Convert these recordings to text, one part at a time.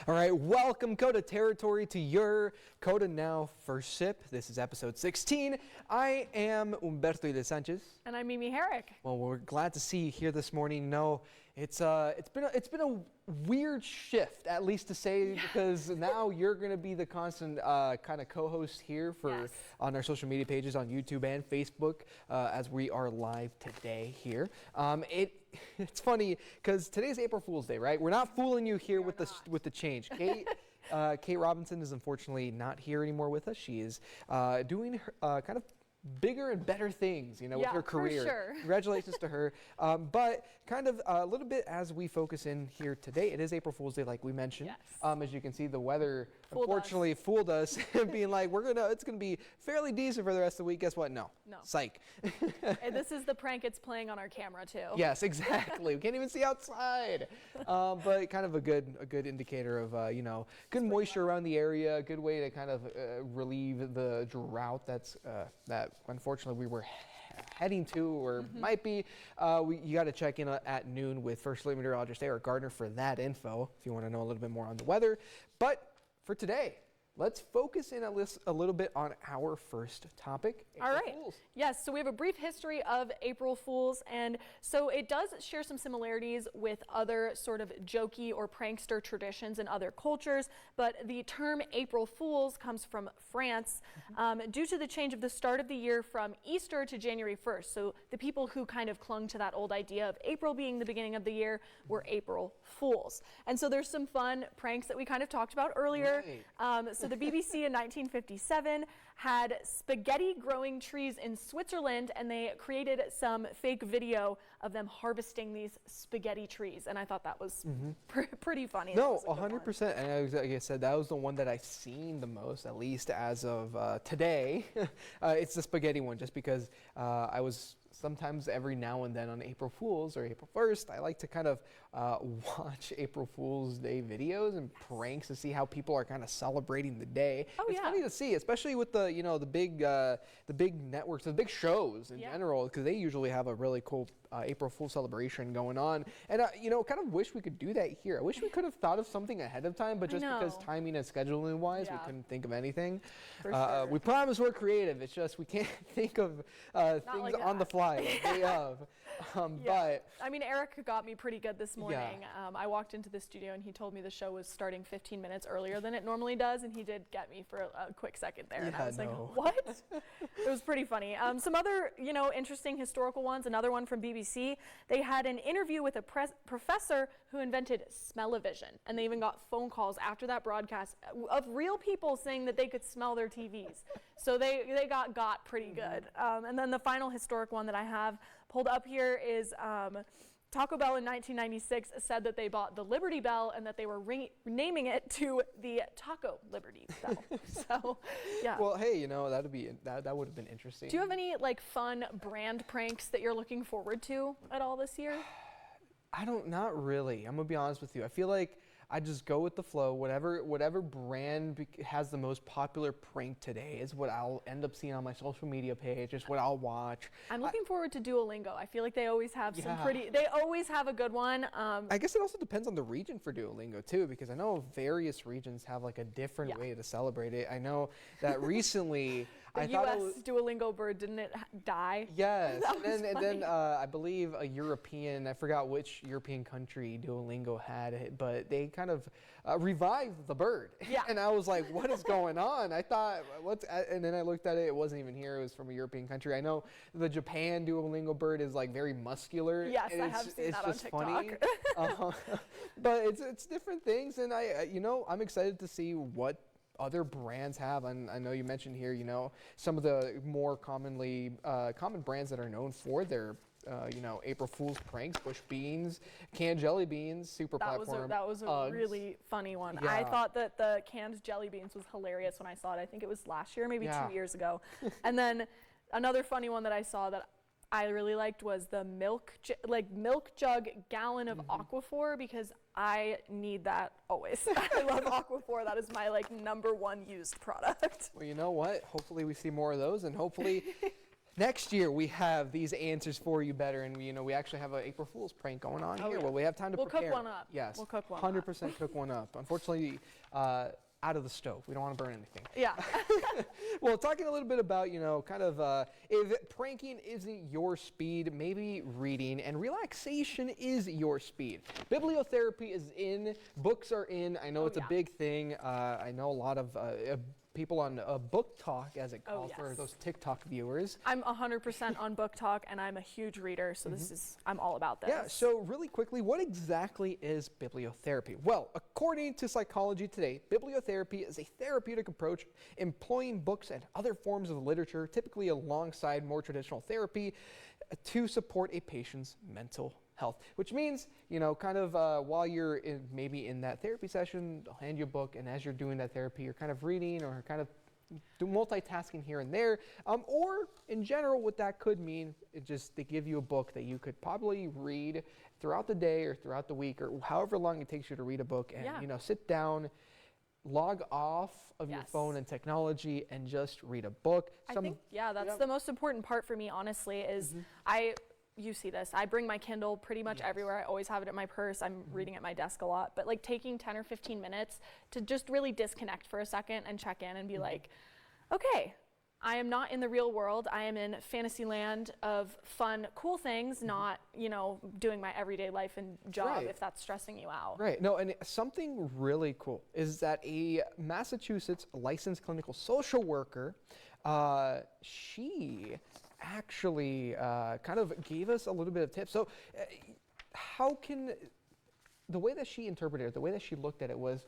All right, welcome KOTA territory to your KOTA Now first sip. This is episode 16. I am Humberto de Sanchez. And I'm Mimi Herrick. Well, we're glad to see you here this morning. No, it's been a weird shift, at least to say, because now you're going to be the constant kind of co-host here for on our social media pages on YouTube and Facebook as we are live today here. It's funny because today's April Fool's Day, right? We're not fooling you here with the change. Kate Robinson is unfortunately not here anymore with us. She is doing her, kind of bigger and better things, with her career. For sure. Congratulations to her. But kind of a little bit as we focus in here today, it is April Fool's Day, like we mentioned. Yes. As you can see, the weather unfortunately fooled us, being like it's gonna be fairly decent for the rest of the week. Guess what? No. Psych. And this is the prank it's playing on our camera too. Yes, exactly. We can't even see outside. But kind of a good indicator of good moisture around the area, a good way to kind of relieve the drought that unfortunately we were heading to or might be. You got to check in at noon with First Fleet Meteorologist Eric Gardner for that info if you want to know a little bit more on the weather. But for today, let's focus in a little bit on our first topic. All right. Yes, so we have a brief history of April Fools, and so it does share some similarities with other sort of jokey or prankster traditions in other cultures, but the term April Fools comes from France due to the change of the start of the year from Easter to January 1st. So the people who kind of clung to that old idea of April being the beginning of the year were April Fools. And so there's some fun pranks that we kind of talked about earlier. Right. So the BBC in 1957 had spaghetti growing trees in Switzerland, and they created some fake video of them harvesting these spaghetti trees, and I thought that was pretty funny. No, 100%. And like I said, that was the one that I've seen the most, at least as of today. It's the spaghetti one, just because I was sometimes every now and then on April Fool's or April 1st, I like to kind of watch April Fool's Day videos and pranks to see how people are kind of celebrating the day. It's funny to see, especially with the the big networks, the big shows in general, because they usually have a really cool April Fool celebration going on. And kind of wish we could do that here. I wish we could have thought of something ahead of time, but just because timing and scheduling wise, we couldn't think of anything. For sure. We promise we're creative. It's just we can't think of things on the fly. Day of. But I mean, Eric got me pretty good this morning. I walked into the studio and he told me the show was starting 15 minutes earlier than it normally does, and he did get me for a quick second there. And I was like, what? It was pretty funny. Some other, interesting historical ones. Another one from BBC. They had an interview with a professor who invented smell-o-vision, and they even got phone calls after that broadcast of real people saying that they could smell their TVs. So they got pretty good. And then the final historic one that I have pulled up here is Taco Bell in 1996 said that they bought the Liberty Bell and that they were renaming it to the Taco Liberty Bell. So, yeah. Well, hey, that would have been interesting. Do you have any fun brand pranks that you're looking forward to at all this year? Not really. I'm gonna be honest with you. I feel like I just go with the flow. Whatever brand has the most popular prank today is what I'll end up seeing on my social media page. Is what I'll watch. I'm looking forward to Duolingo. I feel like they always have they always have a good one. I guess it also depends on the region for Duolingo too, because I know various regions have a different way to celebrate it. I know that recently the U.S. Duolingo bird, didn't it die? Yes, and then I believe a European, I forgot which European country Duolingo had it, but they kind of revived the bird. Yeah. And I was like, what is going on? I thought, and then I looked at it, it wasn't even here, it was from a European country. I know the Japan Duolingo bird is very muscular. Yes, I have seen that on TikTok. Funny. But it's different things, and I'm excited to see what other brands have. And I know you mentioned here, some of the more common brands that are known for their April Fool's pranks, Bush Beans, canned jelly beans, Super Platform. That was a really funny one. Yeah. I thought that the canned jelly beans was hilarious when I saw it. I think it was last year, maybe 2 years ago. And then another funny one that I saw that I really liked was the milk jug gallon of Aquaphor, because I need that always. I love Aquaphor. That is my #1 used product. Well, you know what? Hopefully we see more of those, and hopefully Next year we have these answers for you better, and we actually have an April Fool's prank going on here. Yeah. Well, we have time to prepare. We'll cook one up. Yes, we'll cook one 100% up. cook one up. Unfortunately, out of the stove. We don't want to burn anything. Yeah. Well, talking a little bit about, kind of if pranking isn't your speed, maybe reading and relaxation is your speed. Bibliotherapy is in, books are in. I know it's a big thing. I know a lot of people on Book Talk, as it calls for those TikTok viewers. I'm 100% on Book Talk, and I'm a huge reader, so I'm all about this. Yeah, so really quickly, what exactly is bibliotherapy? Well, according to Psychology Today, bibliotherapy is a therapeutic approach employing books and other forms of literature, typically alongside more traditional therapy, to support a patient's mental health, which means, kind of while you're maybe in that therapy session, they'll hand you a book, and as you're doing that therapy, you're kind of reading or kind of multitasking here and there. Or in general, what that could mean, they give you a book that you could probably read throughout the day or throughout the week or however long it takes you to read a book, and sit down, log off of your phone and technology and just read a book. I think, that's the most important part for me, honestly, is you see this. I bring my Kindle pretty much everywhere. I always have it in my purse. I'm reading at my desk a lot. But like taking 10 or 15 minutes to just really disconnect for a second and check in and be like, okay, I am not in the real world. I am in fantasy land of fun, cool things, not, doing my everyday life and job if that's stressing you out. Right. No, and something really cool is that a Massachusetts licensed clinical social worker, she actually kind of gave us a little bit of tips. So the way that she interpreted it, the way that she looked at it was,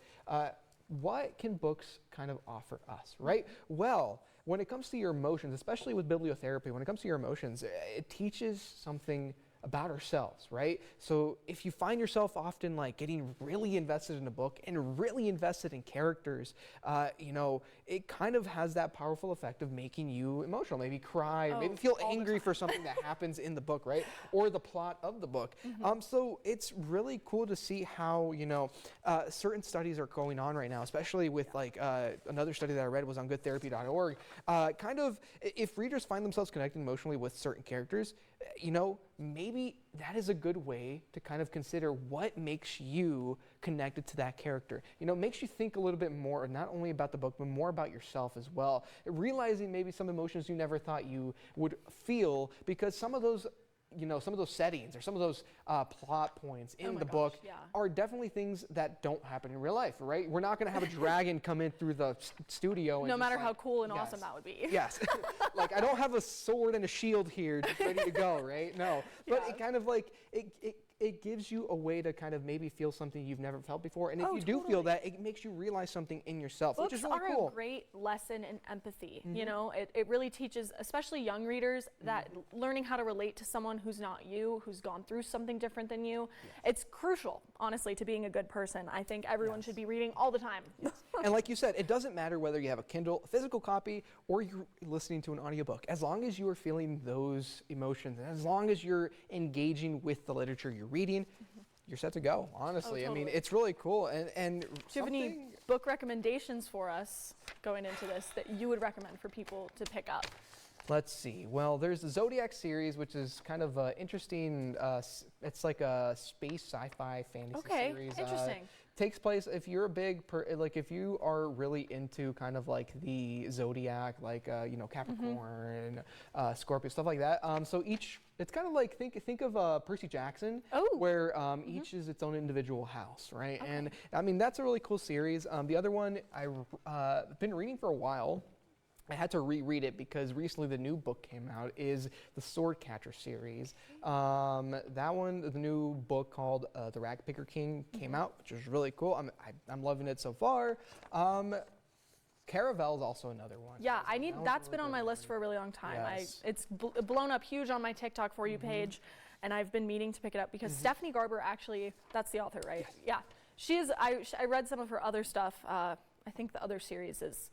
what can books kind of offer us, right? Well, when it comes to your emotions, especially with bibliotherapy, when it comes to your emotions, it teaches something about ourselves, right? So if you find yourself often like getting really invested in a book and really invested in characters, it kind of has that powerful effect of making you emotional, maybe cry, maybe feel angry for something that happens in the book, right? Or the plot of the book. So it's really cool to see how, certain studies are going on right now, especially with another study that I read was on goodtherapy.org. Kind of, if readers find themselves connected emotionally with certain characters, maybe that is a good way to kind of consider what makes you connected to that character. Makes you think a little bit more, not only about the book, but more about yourself as well. Realizing maybe some emotions you never thought you would feel, because some of those settings or some of those plot points in the book are definitely things that don't happen in real life, right? We're not going to have a dragon come in through the studio. And no matter how cool and awesome that would be. Yes. I don't have a sword and a shield here just ready to go, right? No. But it kind of it gives you a way to kind of maybe feel something you've never felt before. And if you do feel that, it makes you realize something in yourself, Books which is really cool. Books are a great lesson in empathy. It really teaches, especially young readers, that learning how to relate to someone who's not you, who's gone through something different than you. It's crucial, honestly, to being a good person. I think everyone should be reading all the time. And like you said, it doesn't matter whether you have a Kindle, a physical copy, or you're listening to an audiobook. As long as you are feeling those emotions, and as long as you're engaging with the literature you're reading, you're set to go, honestly. Totally. I mean, it's really cool. And do you have any book recommendations for us going into this that you would recommend for people to pick up? Let's see. Well, there's the Zodiac series, which is kind of interesting. It's like a space sci-fi fantasy series. Okay, interesting. Takes place if you're a big if you are really into kind of like the zodiac, Capricorn, Scorpio, stuff like that. So it's kind of like think of Percy Jackson, where each is its own individual house, right? Okay. And I mean that's a really cool series. The other one I've been reading for a while. I had to reread it because recently the new book came out, is the Swordcatcher series. That one, the new book called The Ragpicker King came out, which was really cool. I'm loving it so far. Caravel is also another one. Yeah, that's been on my list for a really long time. Yes. It's blown up huge on my TikTok For You page, and I've been meaning to pick it up because Stephanie Garber actually, that's the author, right? Yes. Yeah. She is, I read some of her other stuff. I think the other series is,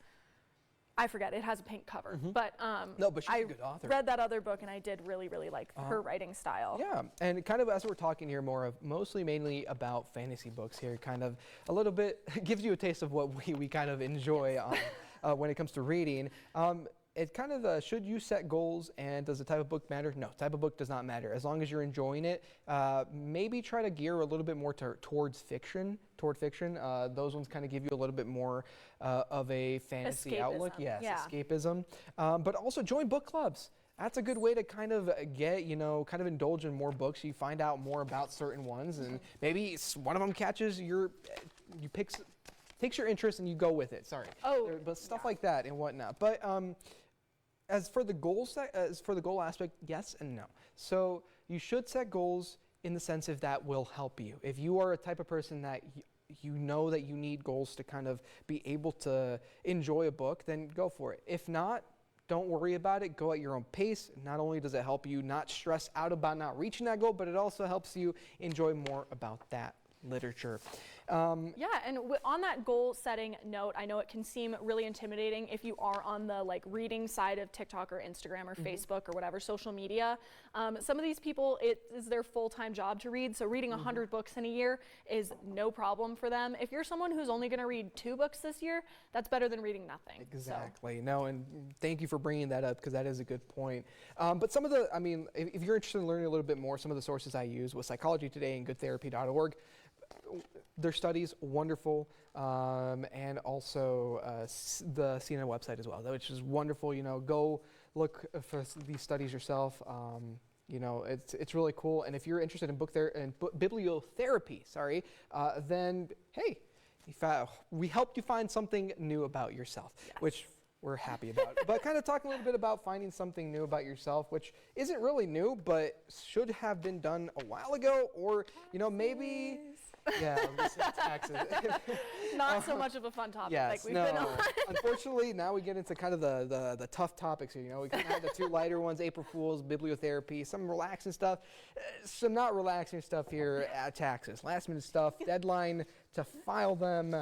I forget, it has a pink cover, but but she's a good author. I read that other book and I did really, really like her writing style. Yeah, and kind of as we're talking here more of mainly about fantasy books here, kind of a little bit gives you a taste of what we kind of enjoy when it comes to reading. it kind of, should you set goals, and does the type of book matter? No, type of book does not matter. As long as you're enjoying it, maybe try to gear a little bit more toward fiction. Those ones kind of give you a little bit more of a fantasy outlook. Yes, escapism. But also join book clubs. That's a good way to kind of get, kind of indulge in more books. You find out more about certain ones, and maybe one of them catches takes your interest and you go with it. Sorry. But stuff like that and whatnot. But as for the goal aspect, yes and no. So you should set goals in the sense if that will help you. If you are a type of person that you know that you need goals to kind of be able to enjoy a book, then go for it. If not, don't worry about it. Go at your own pace. Not only does it help you not stress out about not reaching that goal, but it also helps you enjoy more about that literature. And on that goal setting note, I know it can seem really intimidating if you are on the reading side of TikTok or Instagram or Facebook or whatever social media. Some of these people, it is their full-time job to read, so reading 100 books in a year is no problem for them. If you're someone who's only going to read 2 books this year, that's better than reading nothing. Exactly. So. No, and thank you for bringing that up because that is a good point. But some of the, if you're interested in learning a little bit more, some of the sources I use was Psychology Today and GoodTherapy.org. Their studies, wonderful, and also the CNN website as well, which is wonderful. Go look for these studies yourself. It's really cool. And if you're interested in bibliotherapy, then hey, we helped you find something new about yourself, which we're happy about. But kind of talking a little bit about finding something new about yourself, which isn't really new, but should have been done a while ago, or maybe. Yeah, taxes. Not so much of a fun topic yes, we've been on. Unfortunately, now we get into kind of the tough topics here. We kind of have the 2 lighter ones, April Fools, bibliotherapy, some relaxing stuff, some not relaxing stuff here, taxes, last minute stuff, deadline to file them,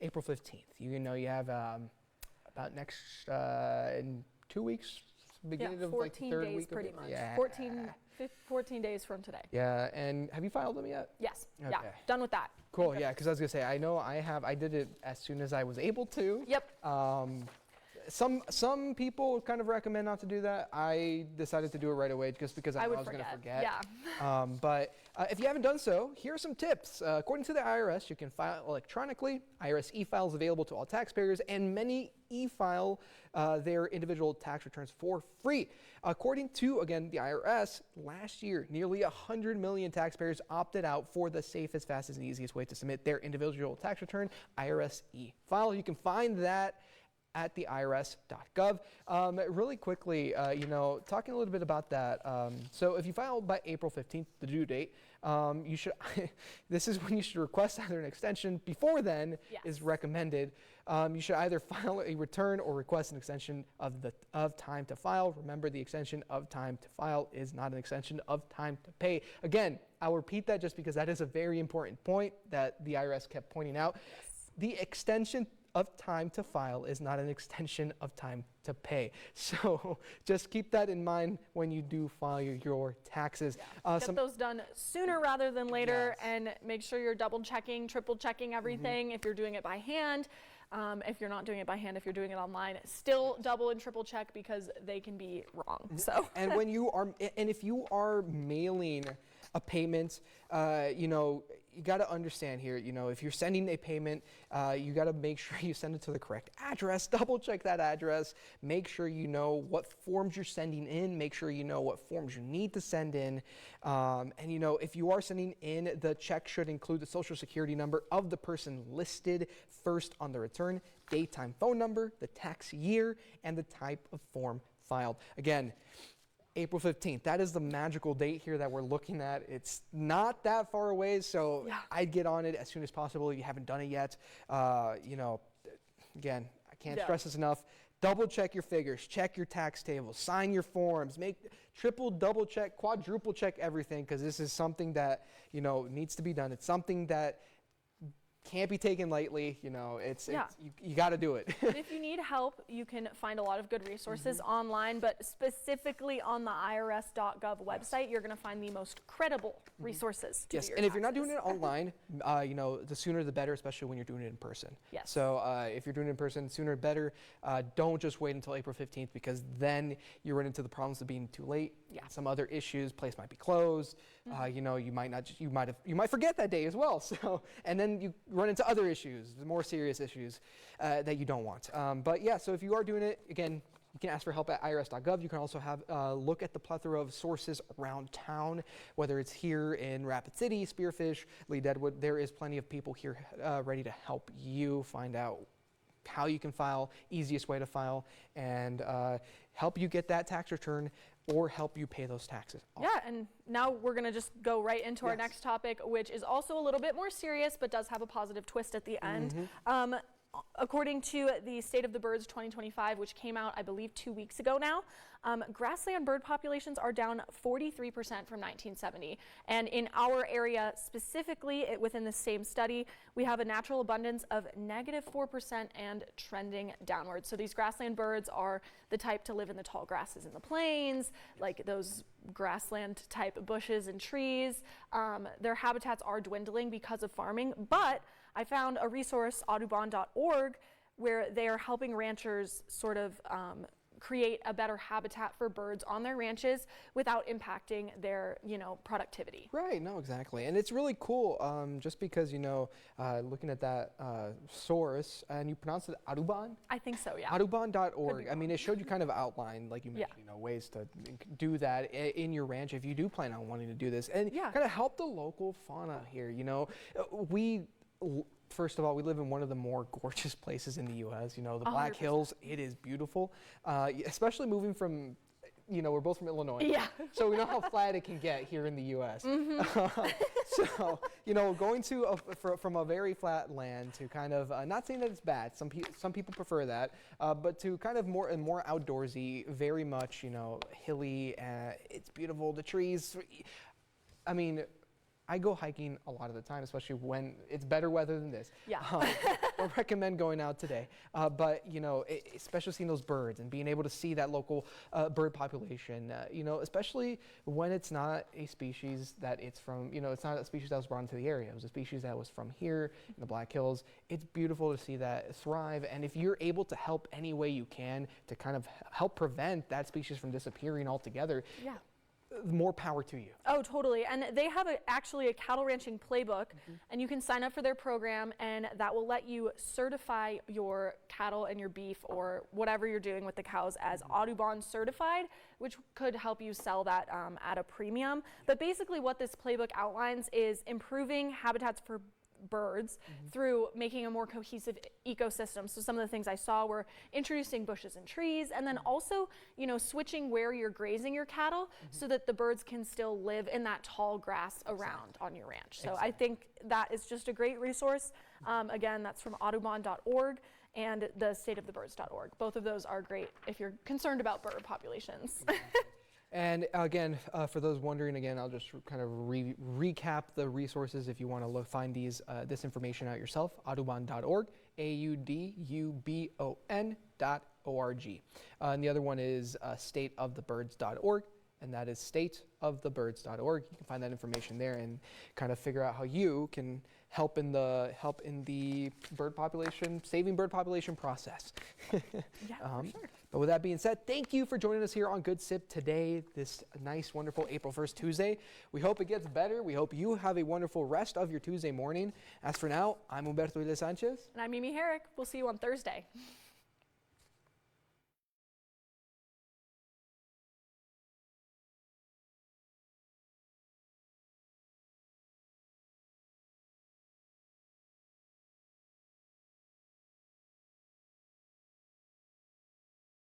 April 15th. You have about next, in 2 weeks, beginning of 14 the 3rd days week. Pretty much. Yeah. 14 days from today. Yeah, and have you filed them yet? Yes. Okay. Yeah, done with that. Cool, yeah, because I was going to say, I know I did it as soon as I was able to. Yep. Some people kind of recommend not to do that. I decided to do it right away just because I was going to forget. Yeah. But if you haven't done so, here are some tips. According to the IRS, you can file electronically. IRS e-files available to all taxpayers, and many e-file their individual tax returns for free. According to, again, the IRS, last year, nearly 100 million taxpayers opted out for the safest, fastest, and easiest way to submit their individual tax return, IRS e-file. You can find that at the irs.gov. Really quickly, talking a little bit about that. So if you file by April 15th, the due date, you should, this is when you should request either an extension. Before then is recommended. You should either file a return or request an extension of time to file. Remember, the extension of time to file is not an extension of time to pay. Again, I'll repeat that just because that is a very important point that the IRS kept pointing out. The extension of time to file is not an extension of time to pay. So just keep that in mind when you do file your taxes. Get those done sooner rather than later, and make sure you're double checking, triple checking everything. If you're doing it by hand, if you're not doing it by hand, if you're doing it online, still double and triple check because they can be wrong. So and when you are, and if you are mailing a payment, you got to understand here, if you're sending a payment, you got to make sure you send it to the correct address, double check that address, make sure you know what forms you're sending in, make sure you know what forms you need to send in. And if you are sending in, the check should include the social security number of the person listed first on the return, date, time, phone number, the tax year, and the type of form filed. Again, April 15th. That is the magical date here that we're looking at. It's not that far away, so I'd get on it as soon as possible if you haven't done it yet. Again, I can't stress this enough. Double check your figures, check your tax tables, sign your forms, triple, double check, quadruple check everything, because this is something that, needs to be done. It's something that can't be taken lightly. You know, you got to do it. And if you need help, you can find a lot of good resources online, but specifically on the irs.gov website, you're going to find the most credible resources to do your and if you're not taxes. doing it online, you know, the sooner the better, especially when you're doing it in person. Yes. So if you're doing it in person, sooner the better. Don't just wait until April 15th, because then you run into the problems of being too late. Yeah. Some other issues, place might be closed. You know, you might forget that day as well. So, and then you run into other issues, the more serious issues that you don't want. But yeah, so if you are doing it, again, you can ask for help at irs.gov. You can also have look at the plethora of sources around town, whether it's here in Rapid City, Spearfish, Lee Deadwood. There is plenty of people here ready to help you find out how you can file, easiest way to file, and help you get that tax return or help you pay those taxes. Yeah, and now we're going to just go right into our next topic, which is also a little bit more serious, but does have a positive twist at the end. According to the State of the Birds 2025, which came out, I believe, 2 weeks ago now, grassland bird populations are down 43% from 1970. And in our area specifically, within the same study, we have a natural abundance of -4% and trending downward. So these grassland birds are the type to live in the tall grasses in the plains, like those grassland type bushes and trees. Their habitats are dwindling because of farming, but I found a resource, audubon.org, where they are helping ranchers sort of create a better habitat for birds on their ranches without impacting their, productivity. Right, no, exactly. And it's really cool just because, looking at that source, and you pronounce it Audubon? I think so, yeah. Audubon.org. I mean, it showed you kind of outline, like you mentioned, ways to do that in your ranch if you do plan on wanting to do this. And kind of help the local fauna here, First of all, we live in one of the more gorgeous places in the U.S. The Black 100%. Hills. It is beautiful, especially moving from, we're both from Illinois. Yeah. So we know how flat it can get here in the U.S. So, going to from a very flat land to kind of, not saying that it's bad. Some people prefer that, but to kind of more outdoorsy, very much, hilly. It's beautiful. The trees. I mean, I go hiking a lot of the time, especially when it's better weather than this. Yeah. I recommend going out today. But, especially seeing those birds and being able to see that local bird population, especially when it's not a species that it's from, it's not a species that was brought into the area. It was a species that was from here in the Black Hills. It's beautiful to see that thrive. And if you're able to help any way you can to kind of help prevent that species from disappearing altogether, more power to you. Oh, totally. And they have actually a cattle ranching playbook, and you can sign up for their program, and that will let you certify your cattle and your beef or whatever you're doing with the cows as Audubon certified, which could help you sell that at a premium. But basically what this playbook outlines is improving habitats for birds through making a more cohesive ecosystem. So some of the things I saw were introducing bushes and trees, and then also, switching where you're grazing your cattle so that the birds can still live in that tall grass around on your ranch. So I think that is just a great resource. Again, that's from audubon.org and the stateofthebirds.org. Both of those are great if you're concerned about bird populations. And again, for those wondering, I'll just kind of recap the resources if you want to find this information out yourself. Audubon.org, AUDUBON.org. And the other one is stateofthebirds.org, and that is stateofthebirds.org. You can find that information there and kind of figure out how you can help in the bird population, saving bird population process. For sure. But with that being said, thank you for joining us here on Good Sip today, this nice, wonderful April 1st Tuesday. We hope it gets better. We hope you have a wonderful rest of your Tuesday morning. As for now, I'm Humberto Iles Sanchez. And I'm Mimi Herrick. We'll see you on Thursday.